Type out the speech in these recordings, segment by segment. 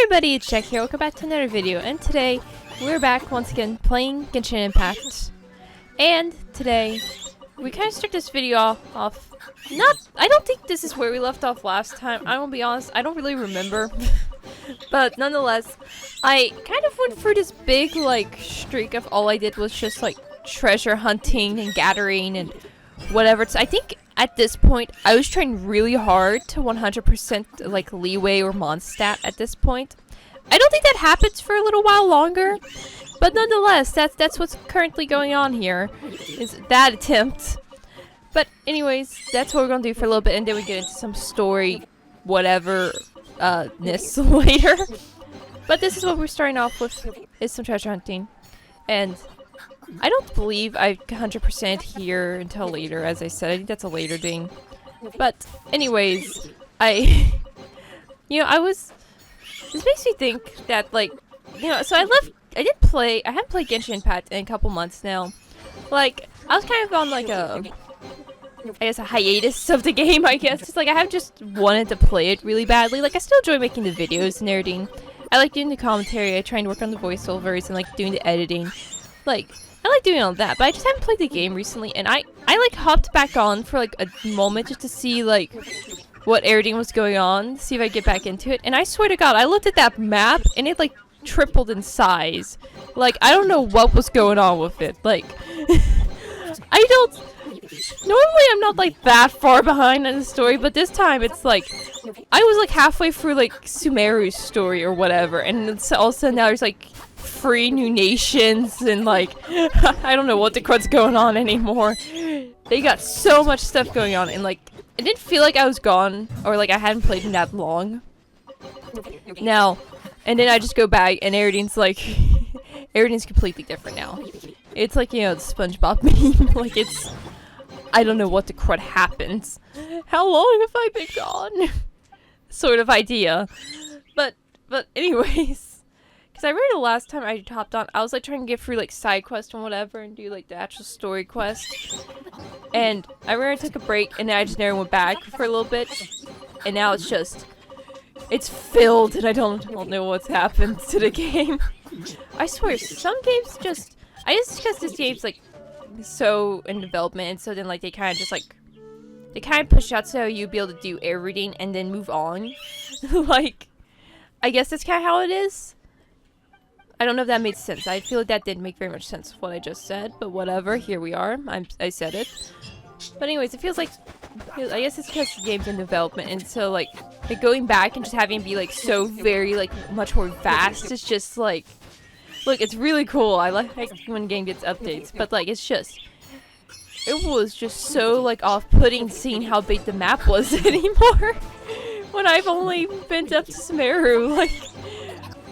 everybody, it's Jack here. Welcome back to another video, and today we're back once again playing Genshin Impact. And today we kind of start this video off. I don't think this is where we left off last time. I will be honest, I don't really remember. But nonetheless, I kind of went through this big streak of all I did was just treasure hunting and gathering and whatever. I think at this point, I was trying really hard to 100% Liyue or Mondstadt at this point. I don't think that happens for a little while longer, but nonetheless, that's what's currently going on here, is that attempt. But anyways, that's what we're gonna do for a little bit, and then we get into some story, whatever-ness later. But this is what we're starting off with, is some treasure hunting. And I don't believe I 100% here until later, as I said. I think that's a later thing. But anyways, this makes me think that so I haven't played Genshin Impact in a couple months now. I was kind of on a hiatus of the game, I guess. It's I have just wanted to play it really badly. I still enjoy making the videos and everything. I like doing the commentary, I try and work on the voiceovers and doing the editing. I like doing all that, but I just haven't played the game recently, and I hopped back on for a moment just to see what everything was going on, see if I get back into it. And I swear to God, I looked at that map and it tripled in size. I don't know what was going on with it. Normally I'm not that far behind in the story, but this time it's I was halfway through Sumeru's story or whatever, and it's all of a sudden now there's 3 new nations and I don't know what the crud's going on anymore. They got so much stuff going on, and it didn't feel like I was gone or I hadn't played in that long. Now, and then I just go back and everything's everything's completely different now. It's the SpongeBob meme. It's I don't know what the crud happens. How long have I been gone? Sort of idea. But anyways. Because I remember the last time I hopped on, I was trying to get through side quests and whatever and do the actual story quest. And I remember I took a break and then I just never went back for a little bit. And now it's filled and I don't know what's happened to the game. I swear, some games just, I guess it's because this game's so in development, and so then they kind of just they kind of push out so you'll be able to do everything and then move on. I guess that's kind of how it is. I don't know if that made sense. I feel that didn't make very much sense of what I just said, but whatever. Here we are. I said it. But anyways, it feels I guess it's because the game's in development, and so going back and just having it be so very much more vast. It's just look, it's really cool. I like when a game gets updates, but it's just, it was just so off-putting seeing how big the map was anymore when I've only been up to Sumeru.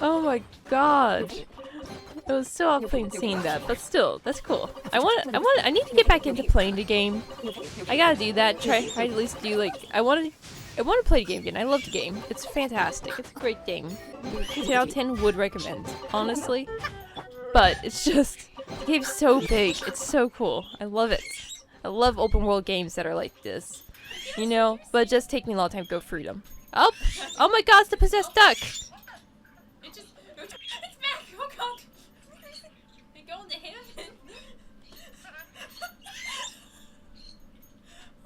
Oh my god. It was so off-putting seeing that, but still, that's cool. I need to get back into playing the game. I gotta do that, try at least do I want to play the game again. I love the game. It's fantastic. It's a great game. 10 out of 10 would recommend, honestly. But it's just, the game's so big. It's so cool. I love it. I love open world games that are like this. But it just takes me a long time to go through them. Oh my god, it's the possessed duck! It's back! Oh god! We're going to heaven!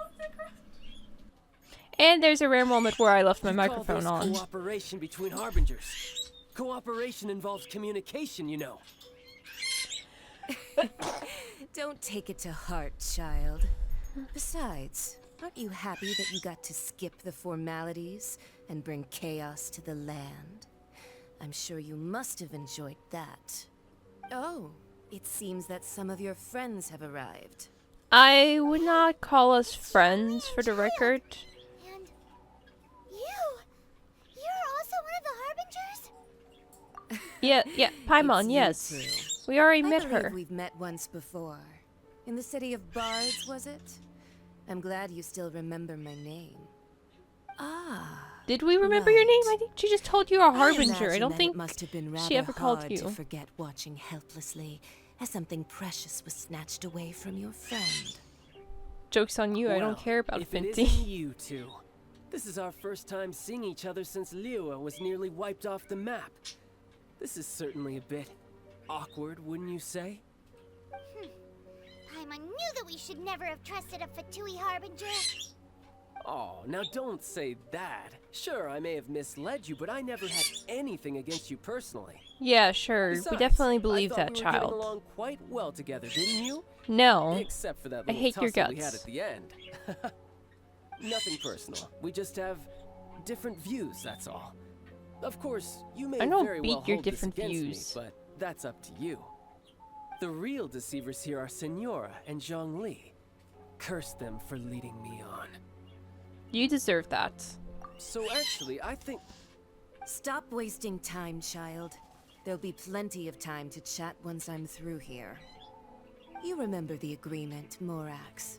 Oh my god. And there's a rare moment where I left my microphone on. Cooperation between harbingers. Cooperation involves communication, Don't take it to heart, child. Besides, aren't you happy that you got to skip the formalities and bring chaos to the land? I'm sure you must have enjoyed that. Oh, it seems that some of your friends have arrived. I would not call us friends, for the record. And you're also one of the harbingers? Yeah, Paimon, yes. Too. We already met I her. believe we've met once before. In the city of Bards, was it? I'm glad you still remember my name. Ah. Did we remember your name? I think she just told you a harbinger. I don't think it must have been she ever called hard you. To forget watching helplessly as something precious was snatched away from your friend. Joke's on you, I don't care about if it Finty. isn't you two, This is our first time seeing each other since Liyue was nearly wiped off the map. This is certainly a bit awkward, wouldn't you say? Paimon knew that we should never have trusted a Fatui Harbinger. Oh, now don't say that. Sure, I may have misled you, but I never had anything against you personally. Yeah, sure. Besides, We definitely believe I that thought we were getting child. along quite well together, didn't you? No. Except for that I little hate your tussle we had guts. at the end. Nothing personal. We just have different views, that's all. Of course, you may I don't very beat well your hold this different against views. me, but that's up to you. The real deceivers here are Senora and Zhongli. Curse them for leading me on. You deserve that. So actually, I think... Stop wasting time, child. There'll be plenty of time to chat once I'm through here. You remember the agreement, Morax.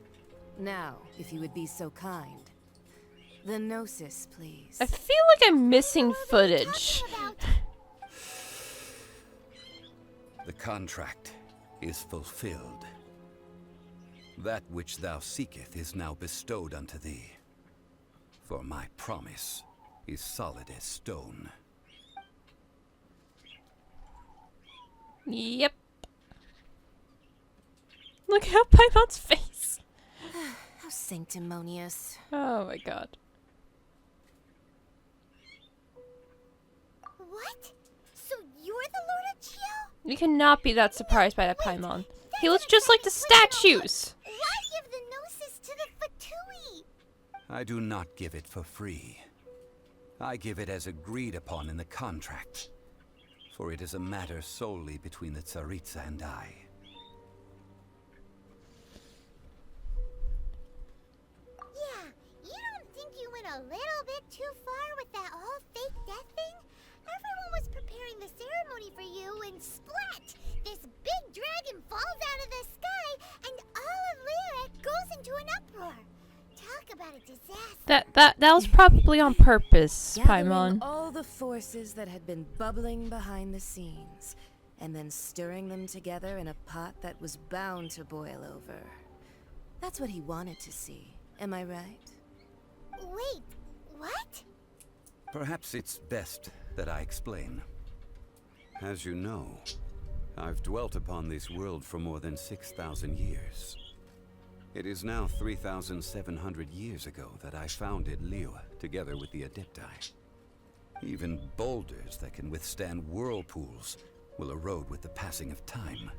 Now, if you would be so kind. The Gnosis, please. I feel like I'm missing footage. The contract is fulfilled. That which thou seeketh is now bestowed unto thee. For my promise is solid as stone. Yep. Look at Paimon's face. How sanctimonious. Oh my god. What? So you're the Lord of Chio? You cannot be that surprised by that Paimon. He looks just like the statues. Why give the Gnosis to the Fatui? I do not give it for free. I give it as agreed upon in the contract. For it is a matter solely between the Tsaritsa and I. Yeah, you don't think you went a little bit too far with that whole fake death thing? Everyone was preparing the ceremony for you and splat! This big dragon falls out of the sky and all of Liyue goes into an uproar. Talk about a disaster. That was probably on purpose, Gathering Paimon. all the forces that had been bubbling behind the scenes, and then stirring them together in a pot that was bound to boil over. That's what he wanted to see. Am I right? Wait, what? Perhaps it's best that I explain. As you know, I've dwelt upon this world for more than 6,000 years. It is now 3,700 years ago that I founded Liyue together with the Adepti. Even boulders that can withstand whirlpools will erode with the passing of time.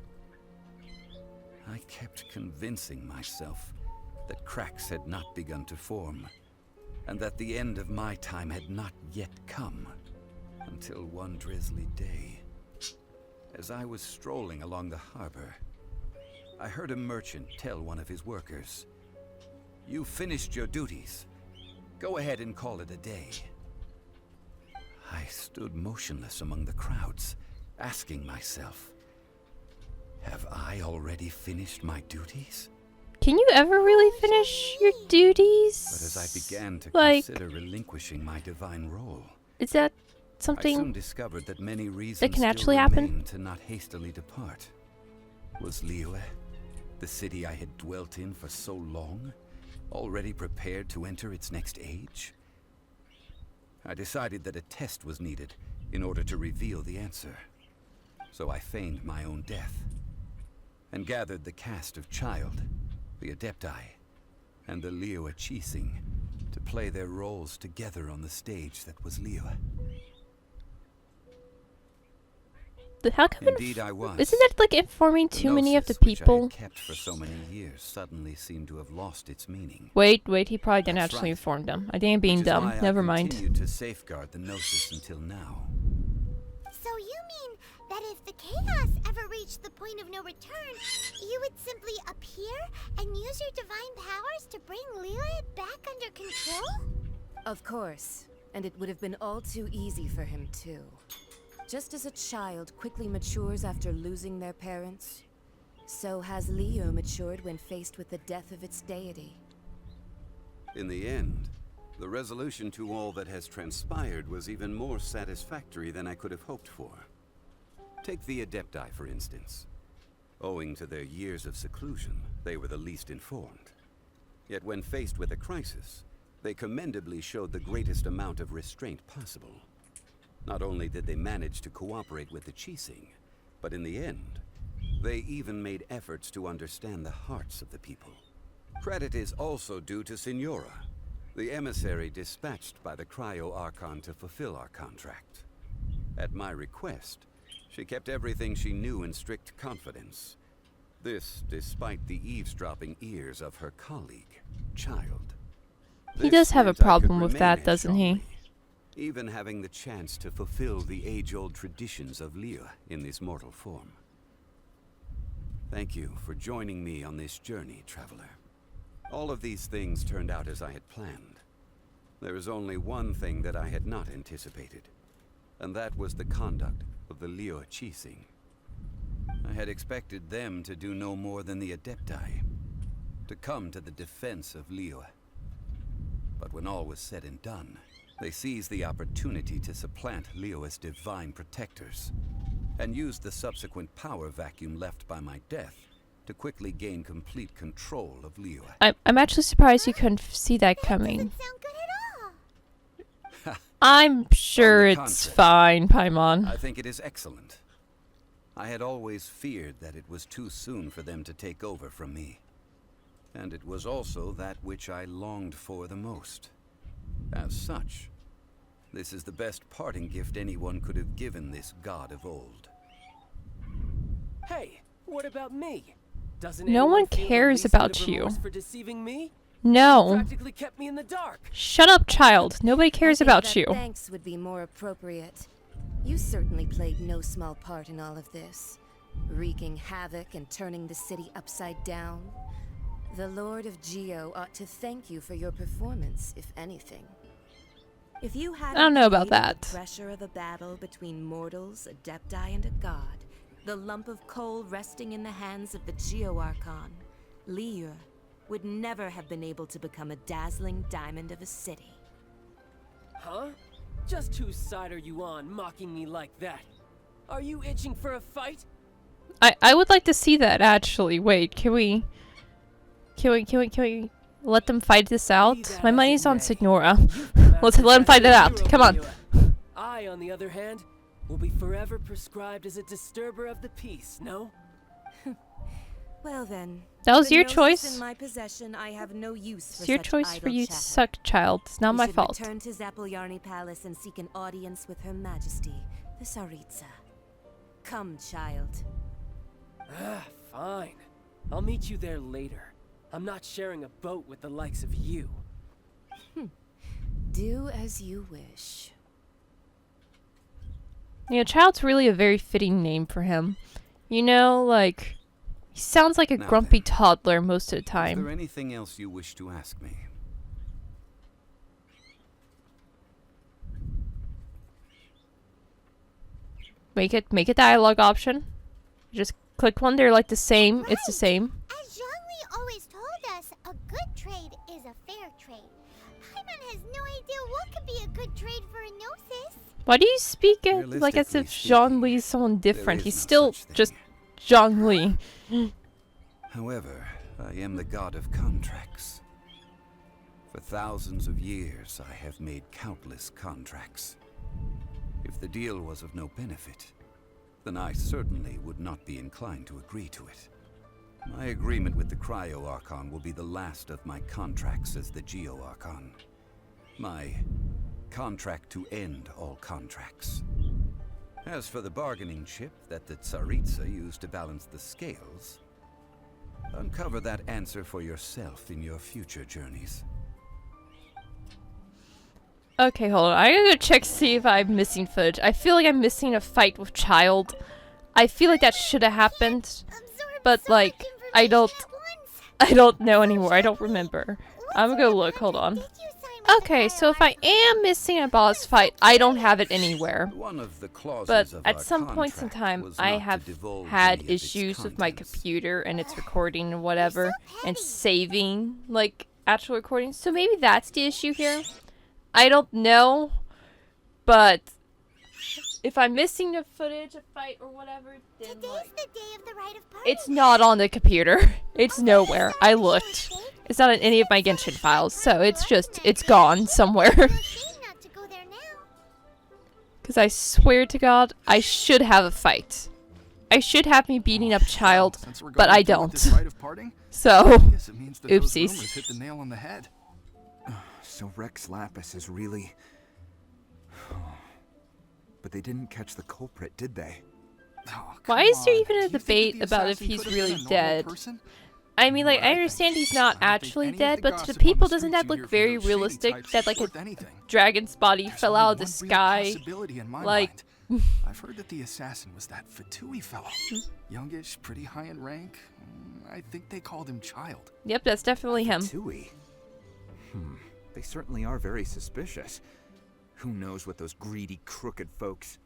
I kept convincing myself that cracks had not begun to form, and that the end of my time had not yet come, until one drizzly day, as I was strolling along the harbor, I heard a merchant tell one of his workers, "You finished your duties. Go ahead and call it a day." I stood motionless among the crowds, asking myself, have I already finished my duties? Can you ever really finish your duties? But as I began to Like, consider relinquishing my divine role, is that I soon something? discovered that many reasons can still actually happen? remained to not hastily depart. Was Liyue, the city I had dwelt in for so long, already prepared to enter its next age? I decided that a test was needed in order to reveal the answer. So I feigned my own death, and gathered the cast of Child, the Adepti, and the Liyue Chising to play their roles together on the stage that was Liyue. How come? Indeed, I was. Isn't that like informing The too many of the gnosis which I people? had kept for so many years suddenly seemed to have lost its meaning. Wait, he probably didn't That's actually right. inform them. I think I'm being Which is dumb. why I Never mind. continued to safeguard the gnosis until now. So you mean that if the chaos ever reached the point of no return, you would simply appear and use your divine powers to bring Liyue back under control? Of course. And it would have been all too easy for him, too. Just as a child quickly matures after losing their parents, so has Liyue matured when faced with the death of its deity. In the end, the resolution to all that has transpired was even more satisfactory than I could have hoped for. Take the Adepti, for instance. Owing to their years of seclusion, they were the least informed. Yet when faced with a crisis, They commendably showed the greatest amount of restraint possible. Not only did they manage to cooperate with the Qixing, but in the end, they even made efforts to understand the hearts of the people. Credit is also due to Signora, the emissary dispatched by the Liyue Archon to fulfill our contract. At my request, she kept everything she knew in strict confidence. This despite the eavesdropping ears of her colleague, Child. He This does have a meant I could problem with remain that, at doesn't he? Zhongli, even having the chance to fulfill the age-old traditions of Liyue in this mortal form. Thank you for joining me on this journey, traveler. All of these things turned out as I had planned. There is only one thing that I had not anticipated, and that was the conduct of the Liyue Qixing. I had expected them to do no more than the Adepti, to come to the defense of Liyue. But when all was said and done, they seized the opportunity to supplant Liyue as divine protectors, and used the subsequent power vacuum left by my death to quickly gain complete control of Liyue. I'm actually surprised you couldn't see that coming. Doesn't sound good at all. I'm sure On the it's contrary, fine, Paimon. I think it is excellent. I had always feared that it was too soon for them to take over from me. And it was also that which I longed for the most. As such, this is the best parting gift anyone could have given this god of old. Hey, what about me? Doesn't No anyone one feel the cares least bit about of you. remorse for deceiving me? No. Practically kept me in the dark. Shut up, child. Nobody cares I think about that you. Thanks would be more appropriate. You certainly played no small part in all of this, wreaking havoc and turning the city upside down. The Lord of Geo ought to thank you for your performance, if anything. If you hadn't I don't know about created that. the pressure of a battle between mortals, Adepti, and a god, the lump of coal resting in the hands of the Geo Archon, Liyue, would never have been able to become a dazzling diamond of a city. Huh? Just whose side are you on, mocking me like that? Are you itching for a fight? I would like to see that, actually. Wait, can we let them fight this out? My money's on Signora. Let's let them fight it out. Come on. I, on the other hand, will be forever prescribed as a disturber of the peace, no? Well then. That was the your gnosis choice. In my possession, I have no use for It's your such choice for idle you to chatter. suck, child. It's not We my should fault. Return to Zappolyarny Palace and seek an audience with Her Majesty, the Tsaritsa. Come, child. Ah, fine. I'll meet you there later. I'm not sharing a boat with the likes of you. Do as you wish. You know, child's really a very fitting name for him. You know, like, he sounds like a Now grumpy then, toddler most of the Is time. there anything else you wish to ask me? Make a dialogue option. Just click one, they're like the same. It's the same. As Zhongli always told us, a good trade is a fair trade. Paimon has no idea what could be a good trade for a gnosis. Why do you speak it like as if Realistically Jean Li is someone There different? is He's no still such thing. just Jean Li. However, I am the god of contracts. For thousands of years, I have made countless contracts. If the deal was of no benefit, then I certainly would not be inclined to agree to it. My agreement with the Liyue Archon will be the last of my contracts as the Geo Archon. My contract to end all contracts. As for the bargaining chip that the Tsaritsa used to balance the scales, uncover that answer for yourself in your future journeys. Okay, hold on. I'm gonna go check to see if I'm missing footage. I feel like I'm missing a fight with Child. I feel like that should have happened, Absorb but so like much I don't information at once. I don't know anymore. I don't remember. What I'm gonna sort go of look. Hold on. contract did you sign with the Okay, so if I Liyue am missing a boss fight, I don't have it anywhere. One of the clauses But of at our some points in contract time, was I not to have divulge had any of its issues with my contents. computer and its recording and whatever, and petty. saving like actual recordings. So maybe that's the issue here. I don't know, but if I'm missing the footage, a fight or whatever, then Today's like, the day of the rite of parting. it's not on the computer. It's nowhere. I looked. It's not in any of my Genshin files, so it's just, it's gone somewhere. No shame not to go there now. Because I swear to God, I should have a fight. I should have me beating up Child, Since we're but going I through with don't. this rite of parting, So, guess it means that those oopsies. rumors hit the nail on the head. So Rex Lapis is really... But they didn't catch the culprit, did they? Oh, Why come is there on. even a Do you think that debate the about if assassin he's could have been really a normal dead? person? I mean, like, What I think. understand he's I not don't think actually any of dead, the but to the gossip on people, the doesn't streets that you look hear from very those shady realistic? types That, like, a worth anything. dragon's body There's fell only out of the one real sky. possibility in my Like, mind. I've heard that the assassin was that Fatui fellow. Youngish, pretty high in rank. I think they called him Child. Yep, that's definitely him. Tui. They certainly are very suspicious. Who knows what those greedy, crooked folks...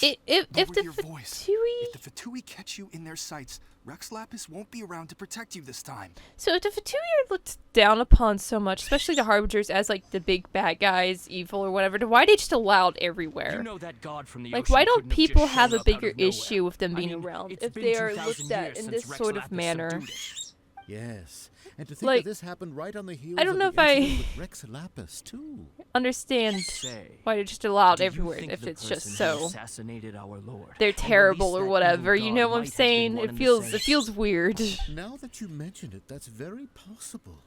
If Lower the your voice. Fatui... If the Fatui catch you in their sights, Rex Lapis won't be around to protect you this time. So if the Fatui are looked down upon so much, especially the Harbingers as, like, the big bad guys, evil or whatever, then why are they just allowed everywhere? You know that god from the Like, ocean why don't couldn't have people just have shown a up out bigger of nowhere. issue with them I being mean, around it's if been they are 2,000 looked at years in since this Rex sort of Lapis manner? subdued it. Yes, and to think Like, that this happened right on the heels I don't of know the if I incident with Rex Lapis too. understand Say, why they're just allowed do you everywhere think if the it's just person who so assassinated our Lord they're and terrible released or that whatever. evil You god know what I'm might have been saying? one It and the feels same? weird. Now that you mention it, that's very possible.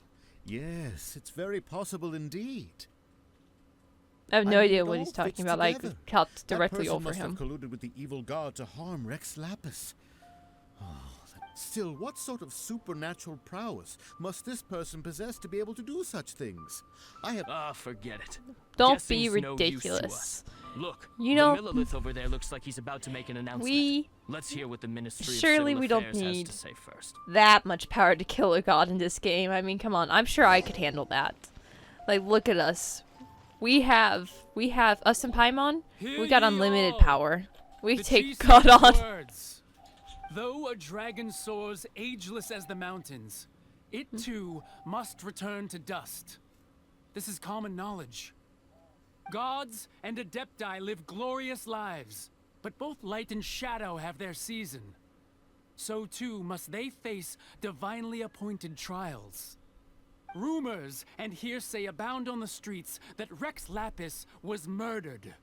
Yes, it's very possible indeed. I have no I mean, idea it what all he's talking fits about. I together. talked That directly person over must him. have colluded with the evil god to harm Rex Lapis. Still, what sort of supernatural prowess must this person possess to be able to do such things? I have... Ah, forget it. Don't Guessing's be no use to ridiculous. us. Look, You know, the Millilith over there looks like he's about to make an announcement. we Let's hear what the Ministry surely of we Civil don't Affairs need has to say first. that much power to kill a god in this game. I mean, come on. I'm sure I could handle that. Like, look at us. We have us and Paimon. We got unlimited power. We take God on. Words. Though a dragon soars ageless as the mountains, it too must return to dust. This is common knowledge. Gods and Adepti live glorious lives, but both light and shadow have their season. So too must they face divinely appointed trials. Rumors and hearsay abound on the streets that Rex Lapis was murdered.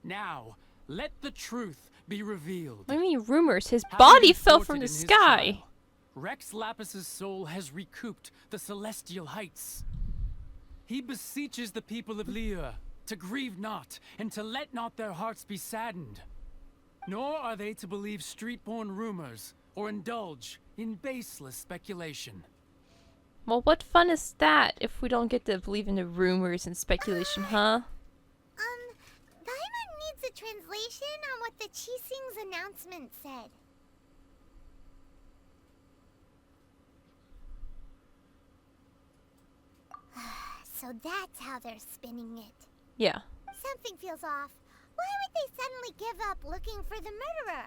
Now, let the truth be revealed. What do you mean rumors? His Having body been fell thwarted from in the his sky. trial, Rex Lapis's soul has recouped the celestial heights. He beseeches the people of Liyue to grieve not and to let not their hearts be saddened. Nor are they to believe street-born rumors or indulge in baseless speculation. Well, what fun is that if we don't get to believe in the rumors and speculation, huh? Paimon needs a translation on what the Qixing's announcement said. So that's how they're spinning it. Yeah. Something feels off. Why would they suddenly give up looking for the murderer?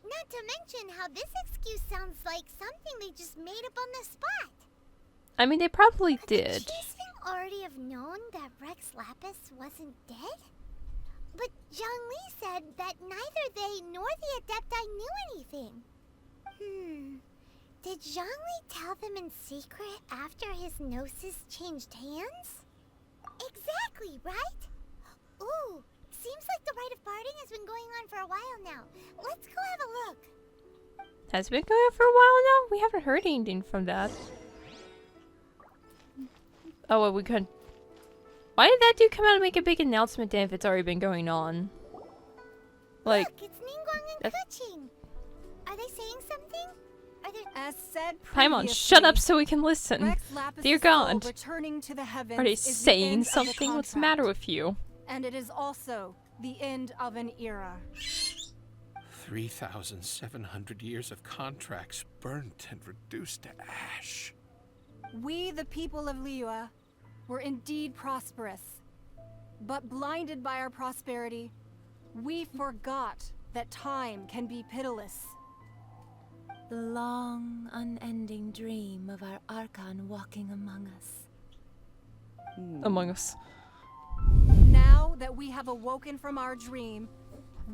Not to mention how this excuse sounds like something they just made up on the spot. I mean, they probably Could did. the Qixing already have known that Rex Lapis wasn't dead? But Zhongli said that neither they nor the Adepti knew anything. Did Zhongli tell them in secret after his gnosis changed hands? Exactly, right? Ooh, seems like the rite of parting has been going on for a while now. Let's go have a look. Has it been going on for a while now? We haven't heard anything from that. Oh, well, we couldn't. Why did that dude come out and make a big announcement then if it's already been going on? Like, Look, it's Ningguang and Keqing. Are they saying something? Are there... As said Paimon, shut up so we can listen. Rex Lapis' Dear soul God. returning to the heavens Are they is the saying end of the something? What's the matter contract. with you? And it is also the end of an era. 3,700 years of contracts burnt and reduced to ash. We, the people of Liyue, were indeed prosperous. But blinded by our prosperity, we forgot that time can be pitiless. The long, unending dream of our Archon walking among us. Among Us. Now that we have awoken from our dream,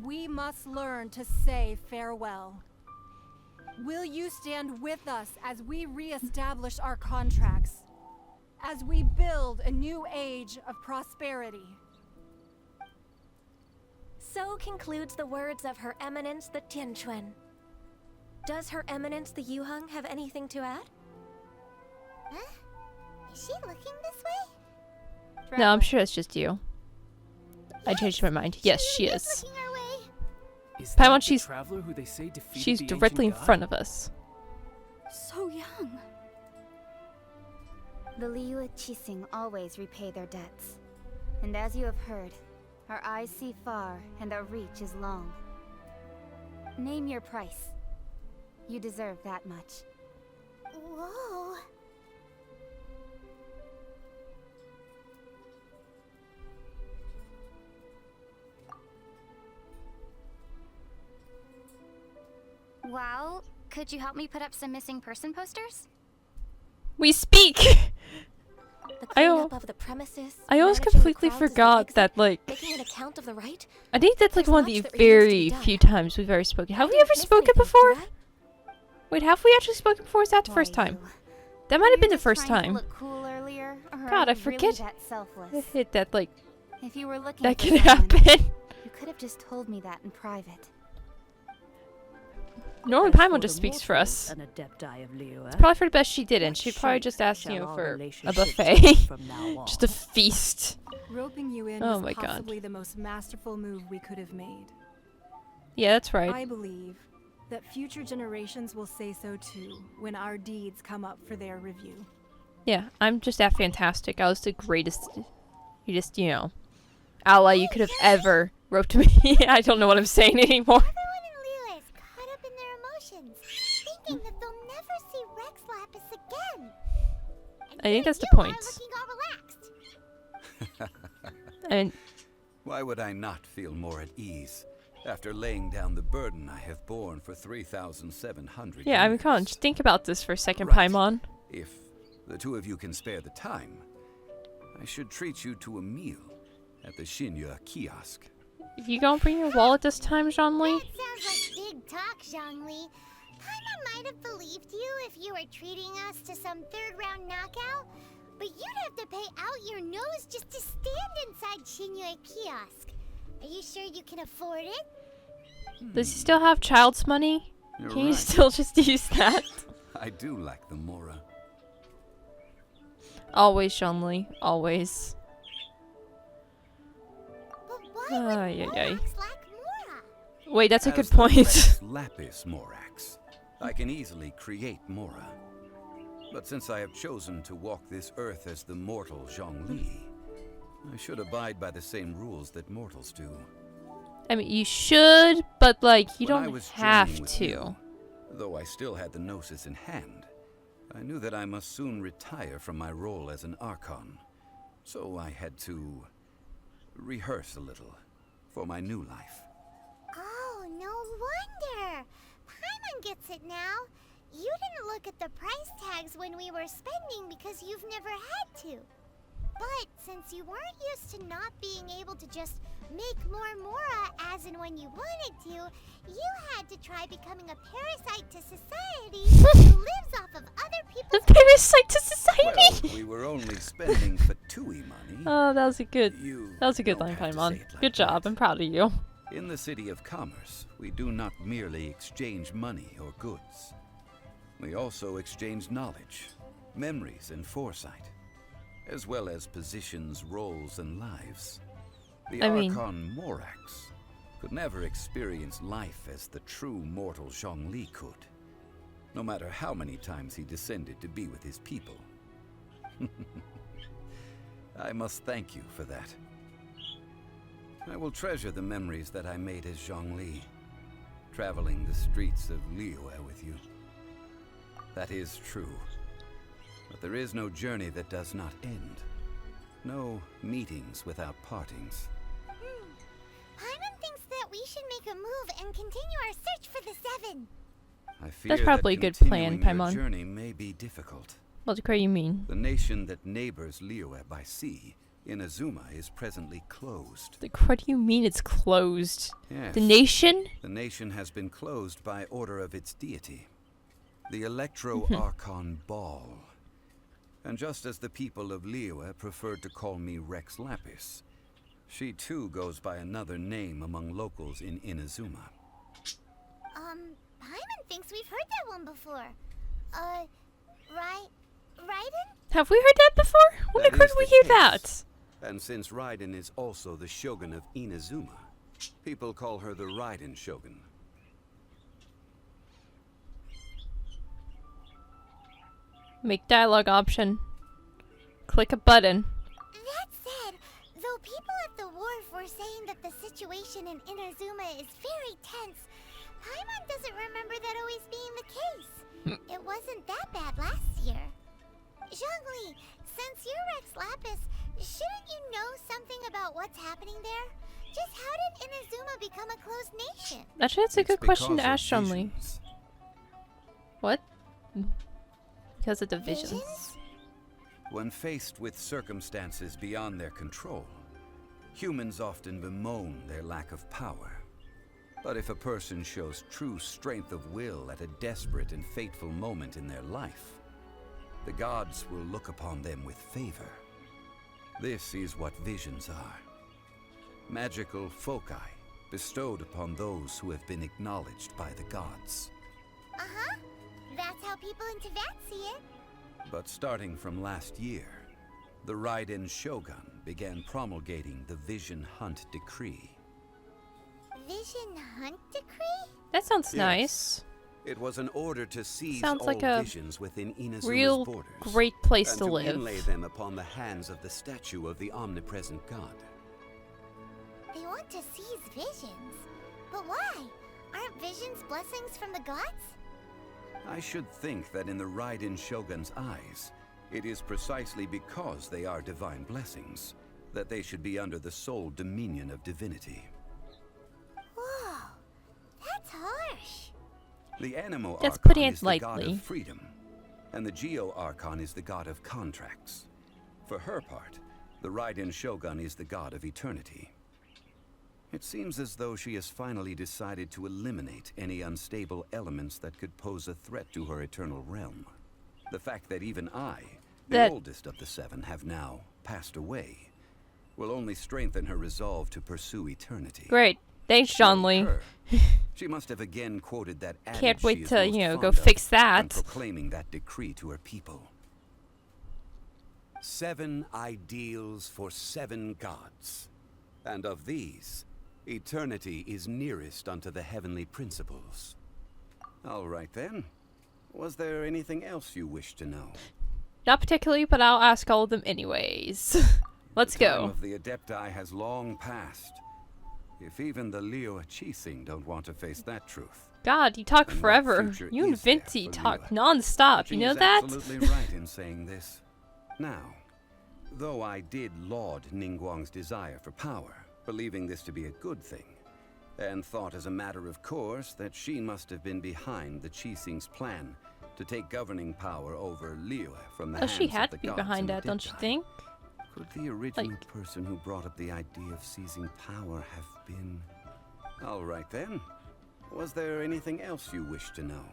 we must learn to say farewell. Will you stand with us as we re-establish our contracts? As we build a new age of prosperity? So concludes the words of Her Eminence the Tianquan. Does Her Eminence the Yuheng have anything to add? Huh? Is she looking this way? No, I'm sure it's just you. I changed my mind. Yes, she is. Looking our way. Is Paimon, that the she's traveler who they say defeated she's the directly in ancient god? front of us. So young. The Liyue Qixing always repay their debts. And as you have heard, our eyes see far and our reach is long. Name your price. You deserve that much. Whoa. Well, could you help me put up some missing person posters? We speak! The cleanup of the premises, I always managing the completely crowds as they forgot exit, that, like... making an account of the right. I think that's like There's one of much the that remains to very be done. few times we've ever spoken. Have we ever spoken before? Wait, have we actually spoken before? Or is that the first time? That might have been the first Trying to time. look cool earlier, or God, are I you forget. Really that selfless? Hit that, like... If you were looking That for can someone, happen. You could have just told me that in private. Norman Paimon just speaks for us. An adepti of Liyue. It's probably for the best she didn't. She probably just asked, you know, for a buffet. Just a feast. Roping you in Oh was my god. possibly the most masterful move we could have made. Yeah, that's right. I believe that future generations will say so too when our deeds come up for their review. Yeah, I'm just that fantastic. I was the greatest, you just, you know, ally you could have ever wrote to me. I don't know what I'm saying anymore. Everyone in Liyue is caught up in their emotions, thinking that they'll never see Rex Lapis again. And I think that's the you point. are looking all relaxed. And Why would I not feel more at ease after laying down the burden I have borne for 3,700 yeah, I mean, years? come on, just think about this for a second, Right. Paimon. If the two of you can spare the time, I should treat you to a meal at the Liyue kiosk. You gonna bring your wallet this time, Zhongli? That sounds like big talk, Zhongli. Paimon might have believed you if you were treating us to some third-round knockout, but you'd have to pay out your nose just to stand inside Liyue kiosk. Are you sure you can afford it? Does he still have child's money? You're Can you right. still just use that? I do like the Mora. Always, Zhongli. Always. But why would Ay, ay, ay. Morax lack Mora? Wait, that's a As good the point. Rex Lapis Morax, I can easily create Mora. But since I have chosen to walk this earth as the mortal Zhongli, I should abide by the same rules that mortals do. I mean, you should, but like, you When I don't was have journeying with to. you, though I still had the Gnosis in hand, I knew that I must soon retire from my role as an Archon. So I had to rehearse a little for my new life. Oh, no wonder. Paimon gets it now. You didn't look at the price tags when we were spending because you've never had to. But since you weren't used to not being able to just make more Mora as and when you wanted to, you had to try becoming a parasite to society who lives off of other people's... The parasite to society! Well, we were only spending Fatui money. Oh, that was a good. You That was a good don't line, have to Paimon. say it like Good job. I'm proud of you. In the City of Commerce, we do not merely exchange money or goods. We also exchange knowledge, memories, and foresight, as well as positions, roles, and lives. The I mean- Archon Morax could never experience life as the true mortal Zhongli could, no matter how many times he descended to be with his people. I must thank you for that. I will treasure the memories that I made as Zhongli, traveling the streets of Liyue with you. That is true. But there is no journey that does not end. No meetings without partings. Paimon thinks that we should make a move and continue our search for the Seven. I fear That's probably a that good plan, continuing your Paimon. journey may be difficult. What do you mean? The nation that neighbors Liyue by sea, Inazuma, is presently closed. Like, what do you mean it's closed? Yes. The nation? The nation has been closed by order of its deity. The Liyue Archon Ball. And just as the people of Liyue preferred to call me Rex Lapis, she too goes by another name among locals in Inazuma. Paimon thinks we've heard that one before. Raiden? Have we heard that before? When could we hear that? And since Raiden is also the Shogun of Inazuma, people call her the Raiden Shogun. Make dialogue option. Click a button. That said, though people at the wharf were saying that the situation in Inazuma is very tense, Paimon doesn't remember that always being the case. It wasn't that bad last year. Zhongli, since you're Rex Lapis, shouldn't you know something about what's happening there? Just how did Inazuma become a closed nation? Actually, that's a good question to ask Chun-Li. What? Because of the visions? When faced with circumstances beyond their control, humans often bemoan their lack of power. But if a person shows true strength of will at a desperate and fateful moment in their life, the gods will look upon them with favor. This is what visions are. Magical foci bestowed upon those who have been acknowledged by the gods. Uh-huh. That's how people in Teyvat see it. But starting from last year, the Raiden Shogun began promulgating the Vision Hunt Decree. Vision Hunt Decree? That sounds Yes. nice. It was an order to seize Sounds all like a visions within Inazuma's real borders, great place and to live. inlay them upon the hands of the statue of the omnipresent god. They want to seize visions. But why? Aren't visions blessings from the gods? I should think that in the Raiden Shogun's eyes, it is precisely because they are divine blessings that they should be under the sole dominion of divinity. Whoa, that's harsh. The Animo That's Archon putting it is the god lightly. of freedom, and the Geo Archon is the god of contracts. For her part, the Raiden Shogun is the god of eternity. It seems as though she has finally decided to eliminate any unstable elements that could pose a threat to her eternal realm. The fact that even I, the oldest of the seven, have now passed away, will only strengthen her resolve to pursue eternity. Great. Thanks, Chun-Li. She must have again quoted that adage Can't she wait is to, most you know, fond go of fix that. and proclaiming that decree to her people. 7 ideals for 7 gods. And of these, eternity is nearest unto the heavenly principles. All right then. Was there anything else you wish to know? Not particularly, but I'll ask all of them anyways. Let's The time go. of the Adepti has long passed. If even the Liyue Archon don't want to face that truth. God, you talk then what forever. future You and is there Vinci for talk Liyue? non-stop. You She know is that? absolutely right in saying this. Now, though I did laud Ningguang's desire for power, believing this to be a good thing, and thought as a matter of course that she must have been behind the Qixing's plan to take governing power over Liyue from the Oh, hands she had of the to be gods behind and that, don't you Adepti. think? Could the original person who brought up the idea of seizing power have been... All right then. Was there anything else you wish to know?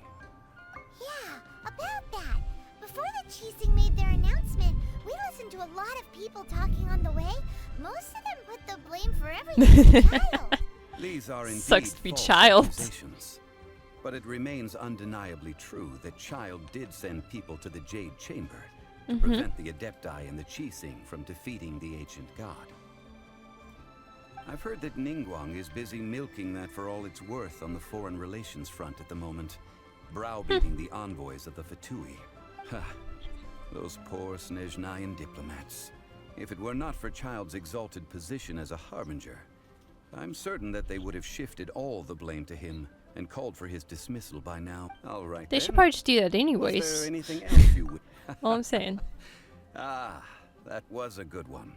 Yeah, about that. Before the Qixing made their announcement, we listened to a lot of people talking on the way. Most of them put the blame for everything on Child. These are indeed Sucks to be false Child. accusations. But it remains undeniably true that Child did send people to the Jade Chamber to prevent the Adepti and the Qixing from defeating the ancient god. I've heard that Ningguang is busy milking that for all it's worth on the foreign relations front at the moment, browbeating the envoys of the Fatui. Ha! Those poor Snezhnayan diplomats. If it were not for Child's exalted position as a harbinger, I'm certain that they would have shifted all the blame to him and called for his dismissal by now. All right. They then. should probably just do that Was there anyways. anything else you would? All I'm saying. Ah, that was a good one.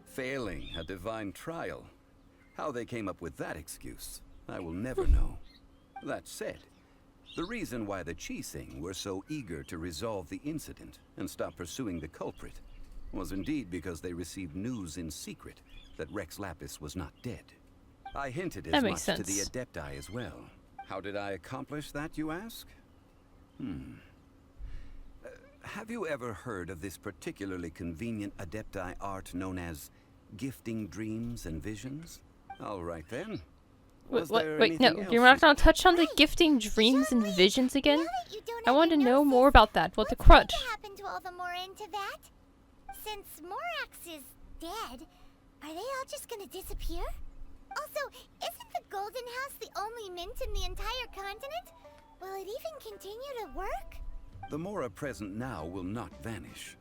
Failing a divine trial. How they came up with that excuse, I will never know. That said, the reason why the Qixing were so eager to resolve the incident and stop pursuing the culprit was indeed because they received news in secret that Rex Lapis was not dead. I hinted That as makes much to the sense. Adepti as well. How did I accomplish that, you ask? Have you ever heard of this particularly convenient Adepti art known as gifting dreams and visions? All right then. Wait, no, you're not gonna touch on the gifting dreams and visions again? I want to know more about that. What the crud? What happened to all the Mora in Teyvat? Since Morax is dead, are they all just gonna disappear? Also, isn't the Golden House the only mint in the entire continent? Will it even continue to work? The Mora present now will not vanish.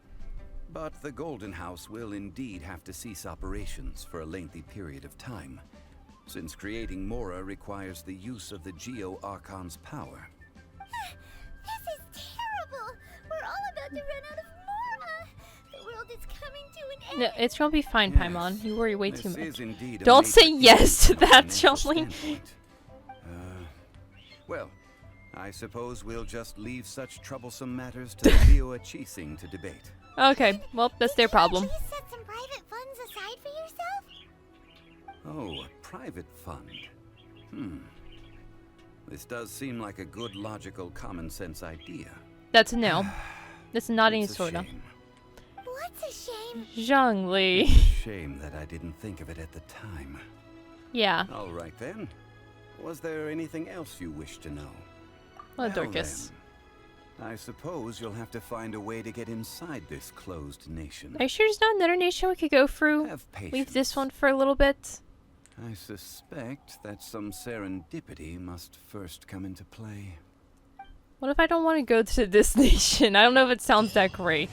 But the Golden House will indeed have to cease operations for a lengthy period of time, since creating Mora requires the use of the Liyue Archon's power. This is terrible! We're all about to run out of Mora! The world is coming to an end! No, it's gonna be fine, Paimon. You worry way too This much. is indeed a Don't major say yes to that, financial Jolly. standpoint. Well, I suppose we'll just leave such troublesome matters to the Liyue Archon to debate. Okay, well, that's their problem. Did you set some private funds aside for yourself? Oh, a private fund. This does seem like a good, logical, common-sense idea. That's a no. That's not any It's a sort of. shame. What's a shame? Zhongli. Shame that I didn't think of it at the time. Yeah. All right then. Was there anything else you wish to know? Well, Well, Dorcas. then, I suppose you'll have to find a way to get inside this closed nation. Are you sure there's not another nation we could go through? Have patience. Leave this one for a little bit. I suspect that some serendipity must first come into play. What if I don't want to go to this nation? I don't know if it sounds that great.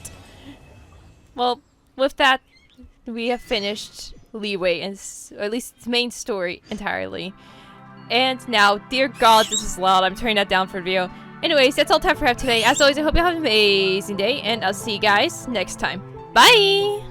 Well, with that, we have finished Liyue, and or at least its main story entirely. And now, dear God, this is loud. I'm turning that down for the video. Anyways, that's all time for today. As always, I hope you have an amazing day, and I'll see you guys next time. Bye!